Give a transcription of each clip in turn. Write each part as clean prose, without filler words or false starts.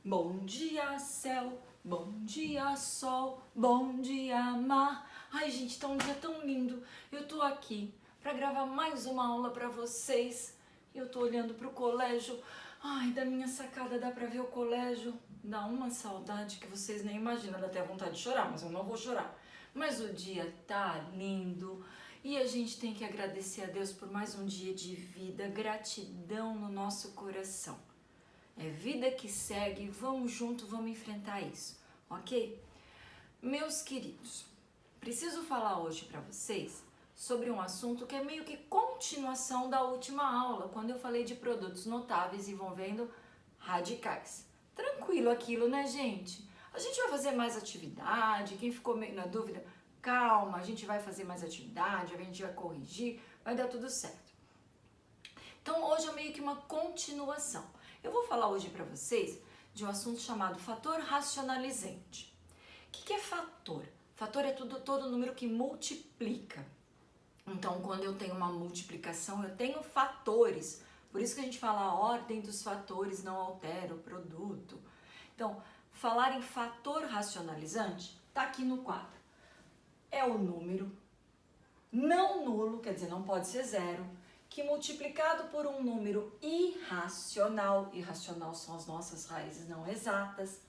Bom dia, céu, bom dia, sol, bom dia, mar. Ai, gente, tá um dia tão lindo. Eu tô aqui pra gravar mais uma aula pra vocês. Eu tô olhando pro colégio. Ai, da minha sacada dá pra ver o colégio. Dá uma saudade que vocês nem imaginam. Dá até vontade de chorar, mas eu não vou chorar. Mas o dia tá lindo. E a gente tem que agradecer a Deus por mais um dia de vida. Gratidão no nosso coração. É vida que segue, vamos junto, vamos enfrentar isso, ok? Meus queridos, preciso falar hoje para vocês sobre um assunto que é meio que continuação da última aula, quando eu falei de produtos notáveis envolvendo radicais. Tranquilo aquilo, né, gente? A gente vai fazer mais atividade, quem ficou meio na dúvida, calma, a gente vai fazer mais atividade, a gente vai corrigir, vai dar tudo certo. Então hoje é meio que uma continuação. Eu vou falar hoje para vocês de um assunto chamado fator racionalizante. O que é fator? Fator é todo número que multiplica. Então, quando eu tenho uma multiplicação, eu tenho fatores. Por isso que a gente fala a ordem dos fatores não altera o produto. Então, falar em fator racionalizante está aqui no quadro. É o número não nulo, quer dizer, não pode ser zero, que multiplicado por um número irracional, irracional são as nossas raízes não exatas,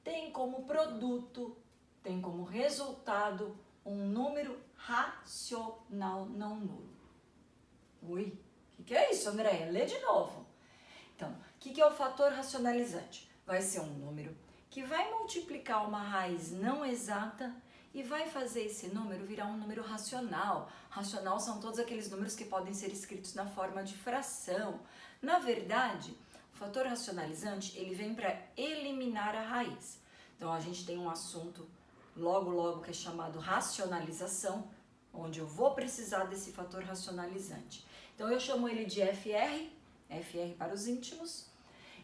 tem como produto, tem como resultado um número racional não nulo. Ui, o que é isso, Andréia? Lê de novo. Então, o que é o fator racionalizante? Vai ser um número que vai multiplicar uma raiz não exata e vai fazer esse número virar um número racional. Racional são todos aqueles números que podem ser escritos na forma de fração. Na verdade, o fator racionalizante, ele vem para eliminar a raiz. Então, a gente tem um assunto logo que é chamado racionalização, onde eu vou precisar desse fator racionalizante. Então, eu chamo ele de FR para os íntimos.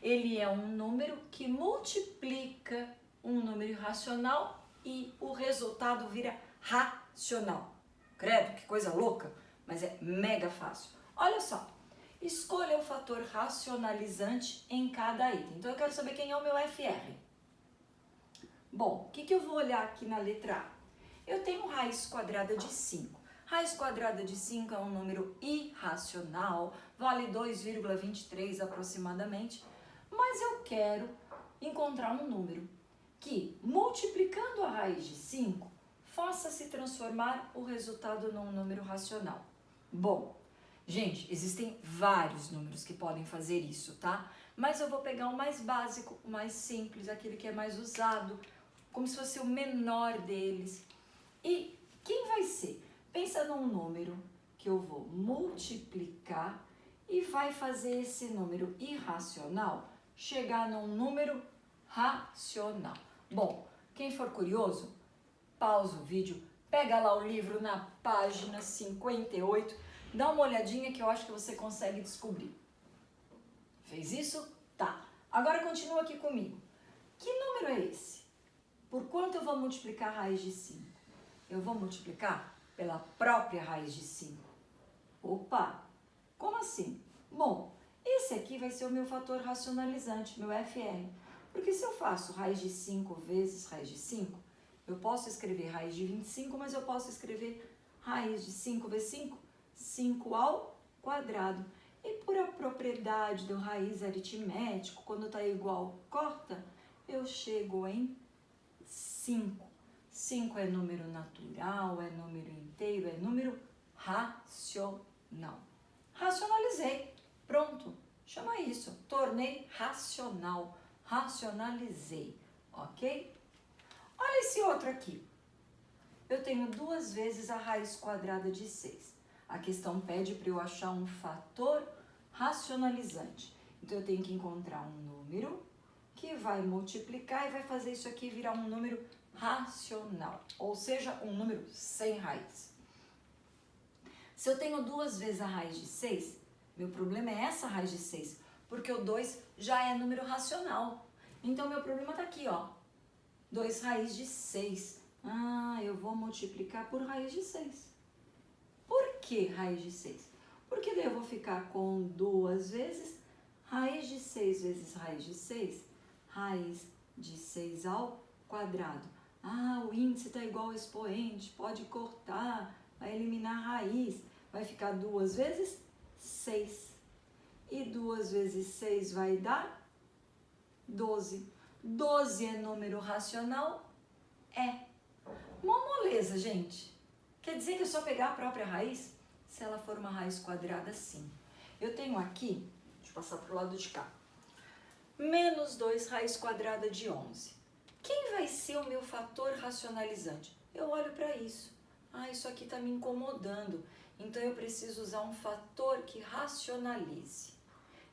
Ele é um número que multiplica um número irracional e o resultado vira racional. Credo, que coisa louca, mas é mega fácil. Olha só, escolha o fator racionalizante em cada item. Então eu quero saber quem é o meu FR. Bom, o que eu vou olhar aqui na letra A? Eu tenho raiz quadrada de 5. Raiz quadrada de 5 é um número irracional, vale 2,23 aproximadamente, mas eu quero encontrar um número que, multiplicando a raiz de 5, faça se transformar o resultado num número racional. Bom, gente, existem vários números que podem fazer isso, tá? Mas eu vou pegar o mais básico, o mais simples, aquele que é mais usado, como se fosse o menor deles. E quem vai ser? Pensa num número que eu vou multiplicar e vai fazer esse número irracional chegar num número racional. Bom, quem for curioso, pausa o vídeo, pega lá o livro na página 58, dá uma olhadinha que eu acho que você consegue descobrir. Fez isso? Tá. Agora continua aqui comigo. Que número é esse? Por quanto eu vou multiplicar a raiz de 5? Eu vou multiplicar pela própria raiz de 5. Opa! Como assim? Bom, esse aqui vai ser o meu fator racionalizante, meu FR. Porque se eu faço raiz de 5 vezes raiz de 5, eu posso escrever raiz de 25, mas eu posso escrever raiz de 5 vezes 5, 5 ao quadrado. E por a propriedade do raiz aritmético, quando está igual, corta, eu chego em 5. 5 é número natural, é número inteiro, é número racional. Racionalizei. Pronto. Chama isso. Tornei racional. Racionalizei. Ok? Olha esse outro aqui. Eu tenho 2 vezes a raiz quadrada de 6. A questão pede para eu achar um fator racionalizante. Então, eu tenho que encontrar um número que vai multiplicar e vai fazer isso aqui virar um número racional. Ou seja, um número sem raiz. Se eu tenho 2 vezes a raiz de 6, meu problema é essa raiz de 6, porque o 2 já é número racional. Então, meu problema está aqui, ó. 2 raiz de 6. Ah, eu vou multiplicar por raiz de 6. Por que raiz de 6? Porque daí eu vou ficar com 2 vezes raiz de 6 vezes raiz de 6. raiz de 6 ao quadrado. Ah, o índice está igual ao expoente, pode cortar, vai eliminar a raiz. Vai ficar 2 vezes 6. E 2 vezes 6 vai dar 12. 12 é número racional? É. Uma moleza, gente. Quer dizer que é só pegar a própria raiz? Se ela for uma raiz quadrada, sim. Eu tenho aqui, deixa eu passar para o lado de cá, menos 2 raiz quadrada de 11. Quem vai ser o meu fator racionalizante? Eu olho para isso. Ah, isso aqui está me incomodando. Então eu preciso usar um fator que racionalize.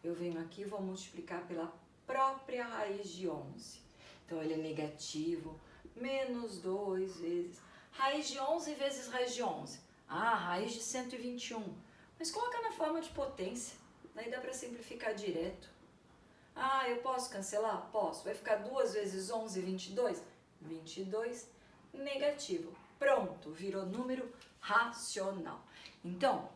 Eu venho aqui e vou multiplicar pela própria raiz de 11. Então ele é negativo, menos 2 vezes. Raiz de 11 vezes raiz de 11. Ah, raiz de 121. Mas coloca na forma de potência. Daí dá para simplificar direto. Ah, eu posso cancelar? Posso. Vai ficar 2 vezes 11, 22? 22 negativo. Pronto, virou número racional. Então,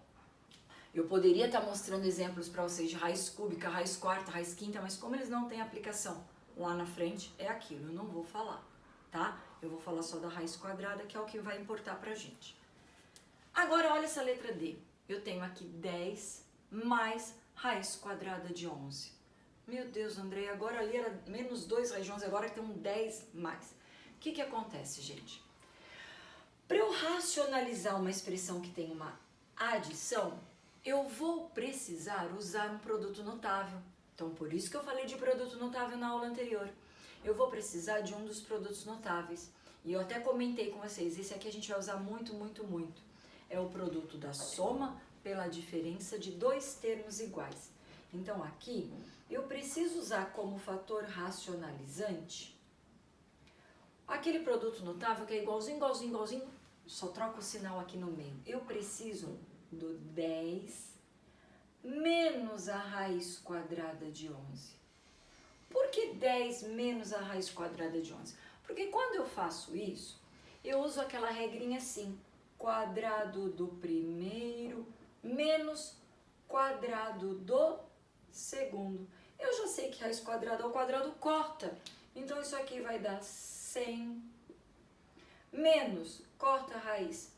eu poderia estar mostrando exemplos para vocês de raiz cúbica, raiz quarta, raiz quinta, mas como eles não têm aplicação lá na frente, é aquilo, eu não vou falar, tá? Eu vou falar só da raiz quadrada, que é o que vai importar pra gente. Agora, olha essa letra D. Eu tenho aqui 10 mais raiz quadrada de 11. Meu Deus, André, agora ali era menos 2 raiz de 11, agora tem um 10 mais. O que acontece, gente? Para eu racionalizar uma expressão que tem uma adição, eu vou precisar usar um produto notável. Então, por isso que eu falei de produto notável na aula anterior. Eu vou precisar de um dos produtos notáveis. E eu até comentei com vocês, esse aqui a gente vai usar muito, muito, muito. É o produto da soma pela diferença de 2 termos iguais. Então, aqui, eu preciso usar como fator racionalizante aquele produto notável que é igualzinho, igualzinho, igualzinho, só troca o sinal aqui no meio. Eu preciso do 10 menos a raiz quadrada de 11. Por que 10 menos a raiz quadrada de 11? Porque quando eu faço isso, eu uso aquela regrinha assim, quadrado do primeiro menos quadrado do segundo. Eu já sei que raiz quadrada ao quadrado corta, então isso aqui vai dar 100 menos, corta a raiz,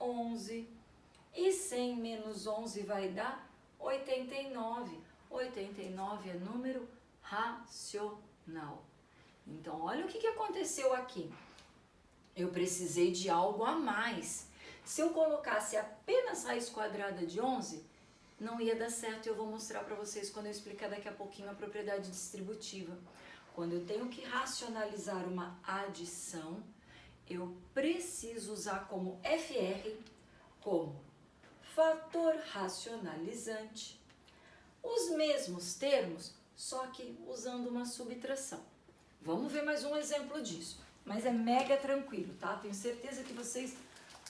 11, e 100 menos 11 vai dar 89. 89 é número racional. Então, olha o que aconteceu aqui. Eu precisei de algo a mais. Se eu colocasse apenas raiz quadrada de 11, não ia dar certo. Eu vou mostrar para vocês quando eu explicar daqui a pouquinho a propriedade distributiva. Quando eu tenho que racionalizar uma adição, eu preciso usar como FR, como fator racionalizante, os mesmos termos, só que usando uma subtração. Vamos ver mais um exemplo disso, mas é mega tranquilo, tá? Tenho certeza que vocês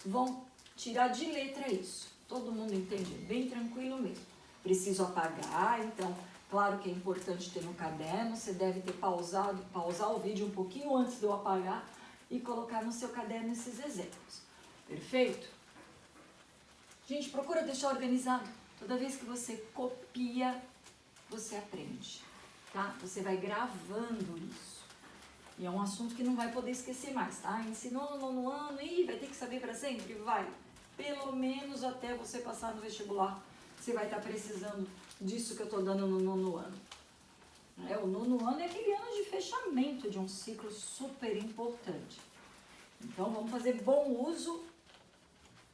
vão tirar de letra isso. Todo mundo entende? Bem tranquilo mesmo. Preciso apagar, então, claro que é importante ter no caderno, você deve ter pausar o vídeo um pouquinho antes de eu apagar e colocar no seu caderno esses exemplos. Perfeito? Gente, procura deixar organizado. Toda vez que você copia, você aprende, tá? Você vai gravando isso. E é um assunto que não vai poder esquecer mais, tá? Ensinou no nono ano e vai ter que saber para sempre? Vai. Pelo menos até você passar no vestibular, você vai estar precisando disso que eu tô dando no nono ano. O nono ano é aquele ano de fechamento de um ciclo super importante. Então, vamos fazer bom uso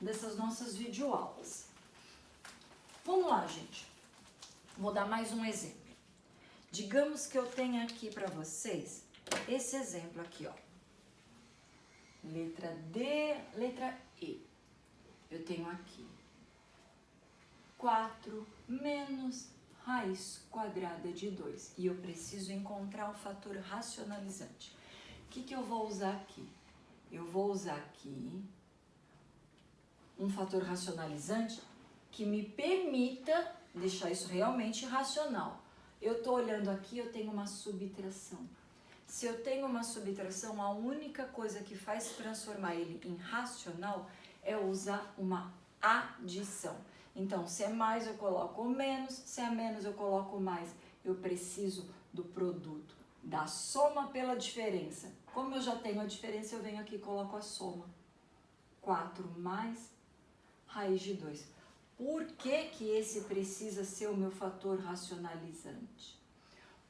dessas nossas videoaulas. Vamos lá, gente. Vou dar mais um exemplo. Digamos que eu tenha aqui para vocês esse exemplo aqui, ó. Letra D, letra E. Eu tenho aqui 4 menos raiz quadrada de 2. E eu preciso encontrar o fator racionalizante. O que eu vou usar aqui? Eu vou usar aqui um fator racionalizante que me permita deixar isso realmente racional. Eu estou olhando aqui, eu tenho uma subtração. Se eu tenho uma subtração, a única coisa que faz transformar ele em racional é usar uma adição. Então, se é mais, eu coloco o menos, se é menos, eu coloco o mais. Eu preciso do produto da soma pela diferença. Como eu já tenho a diferença, eu venho aqui e coloco a soma. 4 mais raiz de 2. Por que que esse precisa ser o meu fator racionalizante?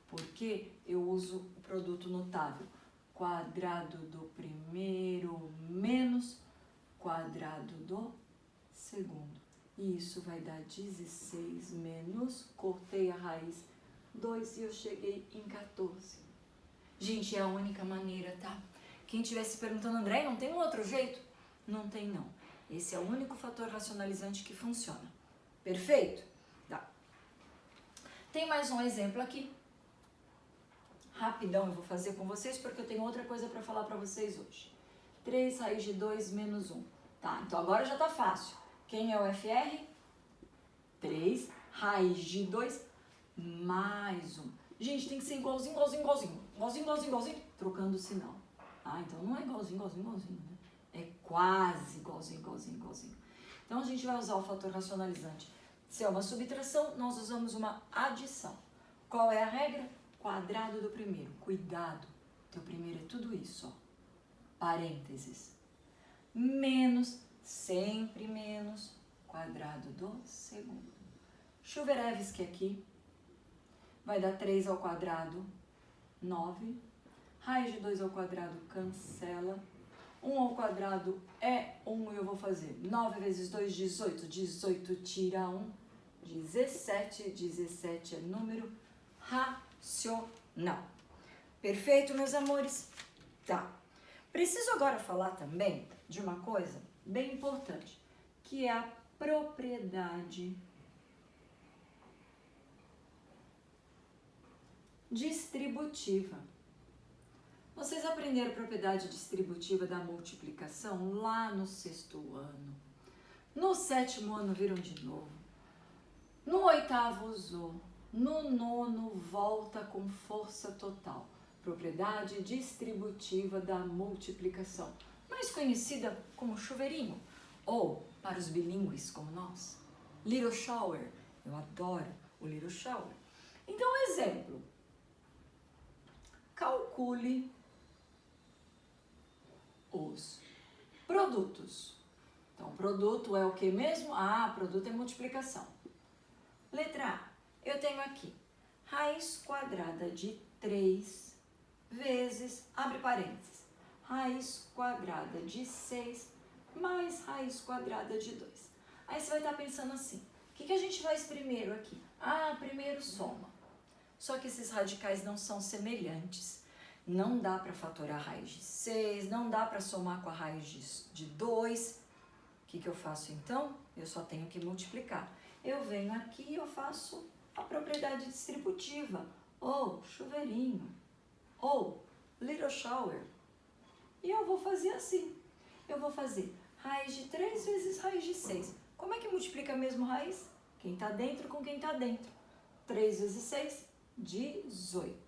Porque eu uso o produto notável. Quadrado do primeiro menos quadrado do segundo. E isso vai dar 16 menos, cortei a raiz 2 e eu cheguei em 14. Gente, é a única maneira, tá? Quem estiver se perguntando, André, não tem um outro jeito? Não tem, não. Esse é o único fator racionalizante que funciona. Perfeito? Tá. Tem mais um exemplo aqui. Rapidão eu vou fazer com vocês, porque eu tenho outra coisa para falar para vocês hoje. 3 raiz de 2 menos 1. Tá, então agora já tá fácil. Quem é o FR? 3 raiz de 2 mais 1. Gente, tem que ser igualzinho, igualzinho, igualzinho. Igualzinho, igualzinho, igualzinho. Trocando o sinal. Ah, então não é igualzinho, igualzinho, igualzinho, né? É quase igualzinho, igualzinho, igualzinho. Então a gente vai usar o fator racionalizante. Se é uma subtração, nós usamos uma adição. Qual é a regra? Quadrado do primeiro. Cuidado. Teu primeiro é tudo isso, ó. Parênteses. Menos, sempre menos, quadrado do segundo. Chuverevski aqui vai dar 3 ao quadrado, 9. Raiz de 2 ao quadrado cancela. 1 ao quadrado é 1 e eu vou fazer 9 vezes 2, 18. 18 tira 1, 17. 17 é número racional. Perfeito, meus amores? Tá. Preciso agora falar também de uma coisa bem importante, que é a propriedade distributiva. Vocês aprenderam a propriedade distributiva da multiplicação lá no 6º ano. No 7º ano viram de novo. No 8º usou. No 9º volta com força total. Propriedade distributiva da multiplicação, mais conhecida como chuveirinho, ou, para os bilíngues como nós, little shower. Eu adoro o little shower. Então, exemplo. Calcule os produtos. Então, produto é o que mesmo? Ah, produto é multiplicação. Letra A. Eu tenho aqui raiz quadrada de 3 vezes, abre parênteses, raiz quadrada de 6 mais raiz quadrada de 2. Aí você vai estar pensando assim, o que a gente faz primeiro aqui? Ah, primeiro soma. Só que esses radicais não são semelhantes. Não dá para fatorar a raiz de 6, não dá para somar com a raiz de 2. O que eu faço então? Eu só tenho que multiplicar. Eu venho aqui e eu faço a propriedade distributiva, ou chuveirinho, ou little shower. E eu vou fazer assim. Eu vou fazer raiz de 3 vezes raiz de 6. Como é que multiplica mesmo raiz? Quem está dentro com quem está dentro. 3 vezes 6, 18.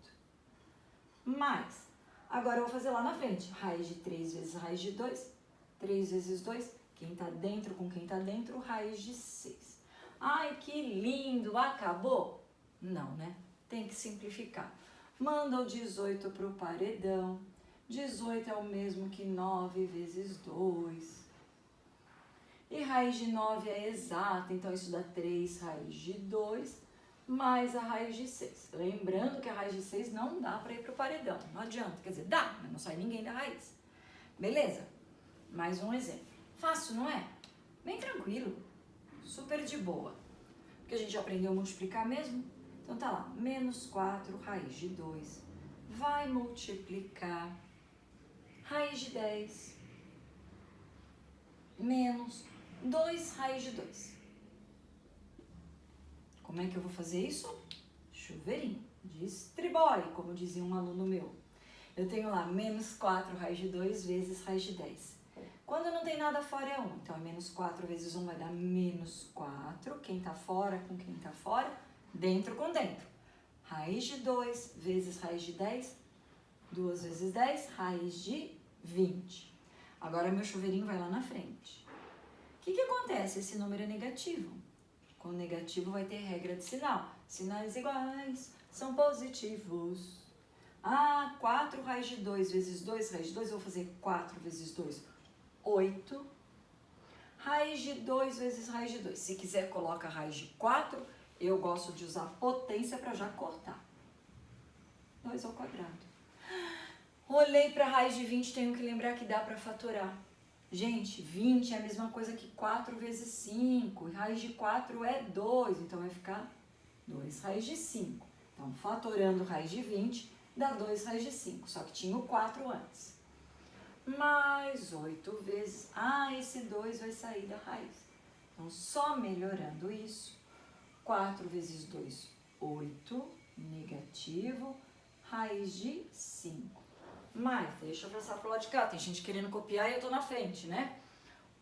Mais, agora eu vou fazer lá na frente. Raiz de 3 vezes raiz de 2. 3 vezes 2, quem está dentro com quem está dentro, raiz de 6. Ai, que lindo! Acabou? Não, né? Tem que simplificar. Manda o 18 para o paredão. 18 é o mesmo que 9 vezes 2. E raiz de 9 é exata, então isso dá 3 raiz de 2 mais a raiz de 6. Lembrando que a raiz de 6 não dá para ir para o paredão. Não adianta. Quer dizer, dá, mas não sai ninguém da raiz. Beleza? Mais um exemplo. Fácil, não é? Bem tranquilo. Super de boa. Porque a gente já aprendeu a multiplicar mesmo. Então tá lá, menos 4 raiz de 2 vai multiplicar raiz de 10 menos 2 raiz de 2. Como é que eu vou fazer isso? Chuveirinho, distribui, como dizia um aluno meu. Eu tenho lá menos 4 raiz de 2 vezes raiz de 10. Quando não tem nada fora é 1. Então, é menos 4 vezes 1 vai dar menos 4. Quem está fora com quem está fora, dentro com dentro. Raiz de 2 vezes raiz de 10. 2 vezes 10, raiz de 20. Agora, meu chuveirinho vai lá na frente. O que acontece? Esse número é negativo. Com negativo vai ter regra de sinal. Sinais iguais são positivos. Ah, 4 raiz de 2 vezes 2 raiz de 2, eu vou fazer 4 vezes 2, 8. Raiz de 2 vezes raiz de 2. Se quiser, coloca raiz de 4. Eu gosto de usar potência para já cortar. 2 ao quadrado. Olhei para a raiz de 20, tenho que lembrar que dá para fatorar. Gente, 20 é a mesma coisa que 4 vezes 5. E raiz de 4 é 2, então vai ficar 2 raiz de 5. Então, fatorando raiz de 20, dá 2 raiz de 5. Só que tinha o 4 antes. Mais 8 vezes... Ah, esse 2 vai sair da raiz. Então, só melhorando isso. 4 vezes 2, 8. Negativo. Raiz de 5. Mas, deixa eu passar pro lado de cá. Tem gente querendo copiar e eu tô na frente, né?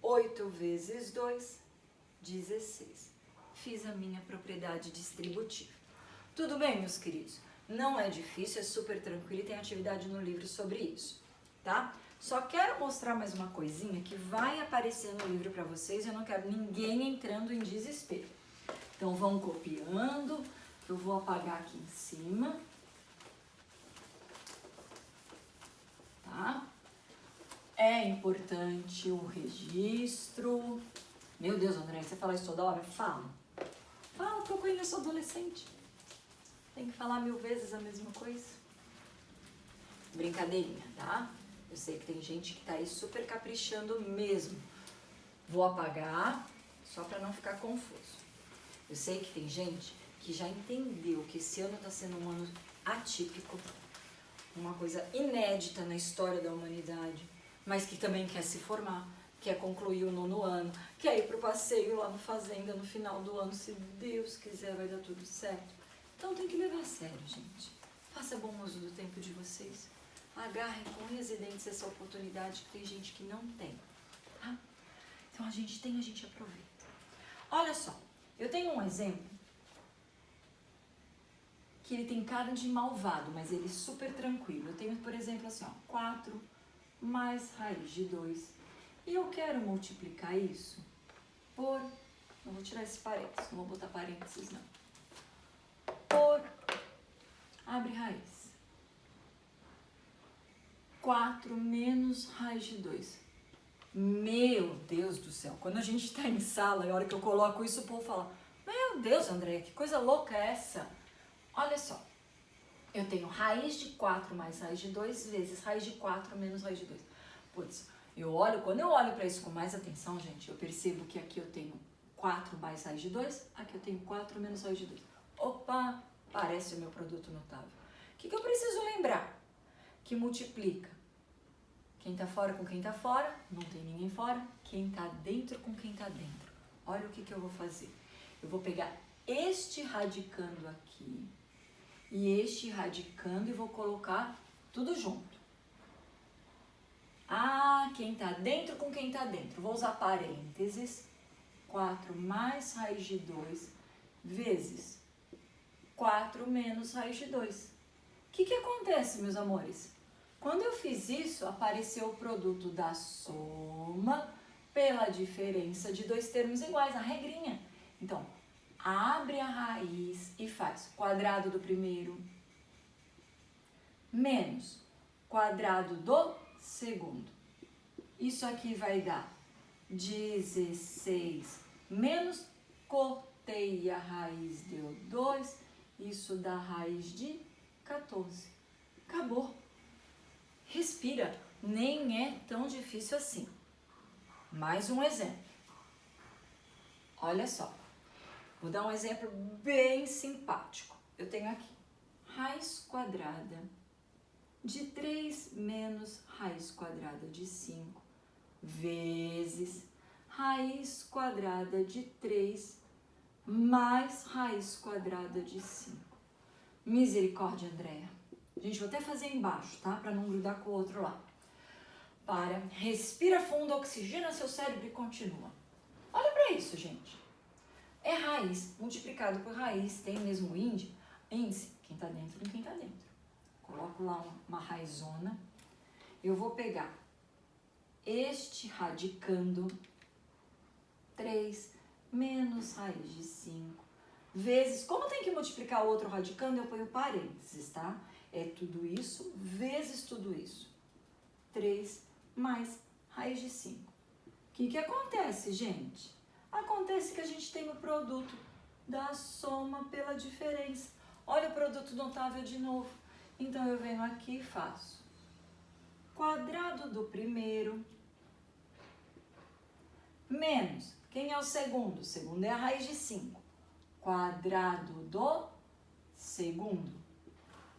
8 vezes 2, 16. Fiz a minha propriedade distributiva. Tudo bem, meus queridos? Não é difícil, é super tranquilo e tem atividade no livro sobre isso, tá? Só quero mostrar mais uma coisinha que vai aparecer no livro para vocês. Eu não quero ninguém entrando em desespero. Então, vão copiando. Eu vou apagar aqui em cima. Tá? É importante o registro. Meu Deus, André, você fala isso toda hora? Fala. Fala, porque eu conheço adolescente. Tem que falar 1000 vezes a mesma coisa. Brincadeirinha, tá? Eu sei que tem gente que tá aí super caprichando mesmo. Vou apagar, só para não ficar confuso. Eu sei que tem gente que já entendeu que esse ano tá sendo um ano atípico, uma coisa inédita na história da humanidade, mas que também quer se formar, quer concluir o 9º ano, quer ir pro passeio lá no Fazenda no final do ano, se Deus quiser vai dar tudo certo. Então tem que levar a sério, gente. Faça bom uso do tempo de vocês. Agarrem com residentes essa oportunidade que tem gente que não tem. Tá? Então a gente tem, a gente aproveita. Olha só, eu tenho um exemplo que ele tem cara de malvado, mas ele é super tranquilo. Eu tenho, por exemplo, assim, ó, 4 mais raiz de 2. E eu quero multiplicar isso por... Não vou tirar esse parênteses, não vou botar parênteses, não. Por... Abre raiz. 4 menos raiz de 2. Meu Deus do céu, quando a gente está em sala, e a hora que eu coloco isso, o povo fala, meu Deus, André, que coisa louca é essa? Olha só, eu tenho raiz de 4 mais raiz de 2 vezes raiz de 4 menos raiz de 2. Putz, quando eu olho para isso com mais atenção, gente, eu percebo que aqui eu tenho 4 mais raiz de 2, aqui eu tenho 4 menos raiz de 2. Opa, parece o meu produto notável. O que eu preciso lembrar? Que multiplica quem tá fora com quem tá fora, não tem ninguém fora, quem tá dentro com quem tá dentro. Olha o que eu vou fazer. Eu vou pegar este radicando aqui e este radicando e vou colocar tudo junto. Ah, quem tá dentro com quem tá dentro. Vou usar parênteses. 4 mais raiz de 2 vezes 4 menos raiz de 2. O que acontece, meus amores? Quando eu fiz isso, apareceu o produto da soma pela diferença de 2 termos iguais, a regrinha. Então, abre a raiz e faz quadrado do primeiro menos quadrado do segundo. Isso aqui vai dar 16 menos, cortei a raiz, deu 2, isso dá raiz de 14. Acabou. Respira, nem é tão difícil assim. Mais um exemplo. Olha só, vou dar um exemplo bem simpático. Eu tenho aqui raiz quadrada de 3 menos raiz quadrada de 5 vezes raiz quadrada de 3 mais raiz quadrada de 5. Misericórdia, Andréa. Gente, vou até fazer embaixo, tá? Para não grudar com o outro lá. Para, respira fundo, oxigena seu cérebro e continua. Olha para isso, gente. É raiz multiplicado por raiz, tem mesmo índice, quem tá dentro com quem tá dentro. Coloco lá uma raizona. Eu vou pegar este radicando 3 menos raiz de 5 vezes, como tem que multiplicar o outro radicando, eu ponho parênteses, tá? É tudo isso vezes tudo isso. 3 mais raiz de 5. O que acontece, gente? Acontece que a gente tem o produto da soma pela diferença. Olha o produto notável de novo. Então, eu venho aqui e faço quadrado do primeiro menos, quem é o segundo? O segundo é a raiz de 5. Quadrado do segundo.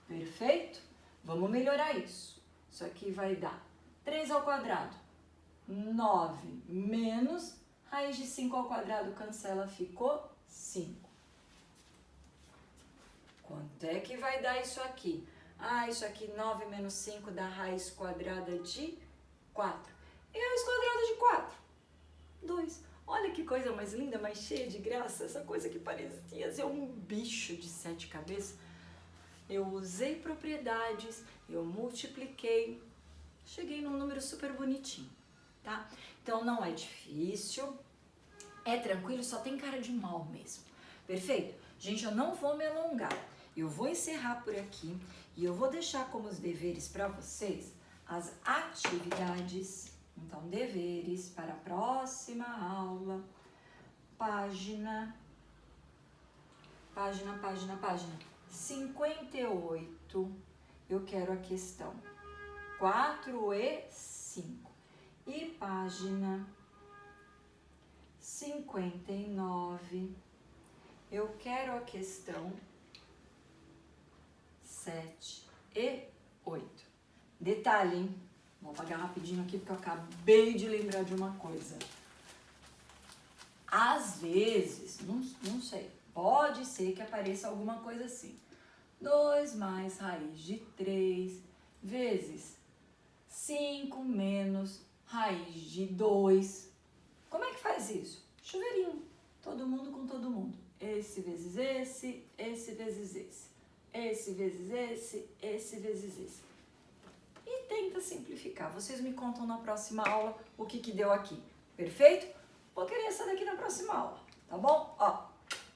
Perfeito? Vamos melhorar isso. Isso aqui vai dar 3 ao quadrado. 9 menos raiz de 5 ao quadrado, cancela, ficou 5. Quanto é que vai dar isso aqui? Isso aqui 9 menos 5 dá raiz quadrada de 4. E raiz quadrada de 4? 2. Olha que coisa mais linda, mais cheia de graça. Essa coisa que parecia ser um bicho de 7 cabeças. Eu usei propriedades, eu multipliquei, cheguei num número super bonitinho, tá? Então não é difícil, é tranquilo, só tem cara de mal mesmo. Perfeito? Gente, eu não vou me alongar. Eu vou encerrar por aqui e eu vou deixar como os deveres para vocês as atividades. Então, deveres para a próxima aula. Página 58. Eu quero a questão 4 e 5. E página 59. Eu quero a questão 7 e 8. Detalhe, hein? Vou apagar rapidinho aqui porque eu acabei de lembrar de uma coisa. Às vezes, não sei, pode ser que apareça alguma coisa assim. 2 mais raiz de 3 vezes 5 menos raiz de 2. Como é que faz isso? Chuveirinho. Todo mundo com todo mundo. Esse vezes esse, esse vezes esse. Esse vezes esse, esse vezes esse. E tenta simplificar. Vocês me contam na próxima aula o que deu aqui. Perfeito? Vou querer essa daqui na próxima aula, tá bom?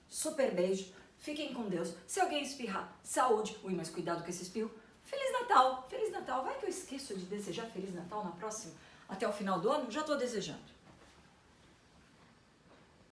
Super beijo. Fiquem com Deus. Se alguém espirrar, saúde. Ui, mas cuidado com esse espirro. Feliz Natal. Feliz Natal. Vai que eu esqueço de desejar Feliz Natal na próxima. Até o final do ano, já tô desejando.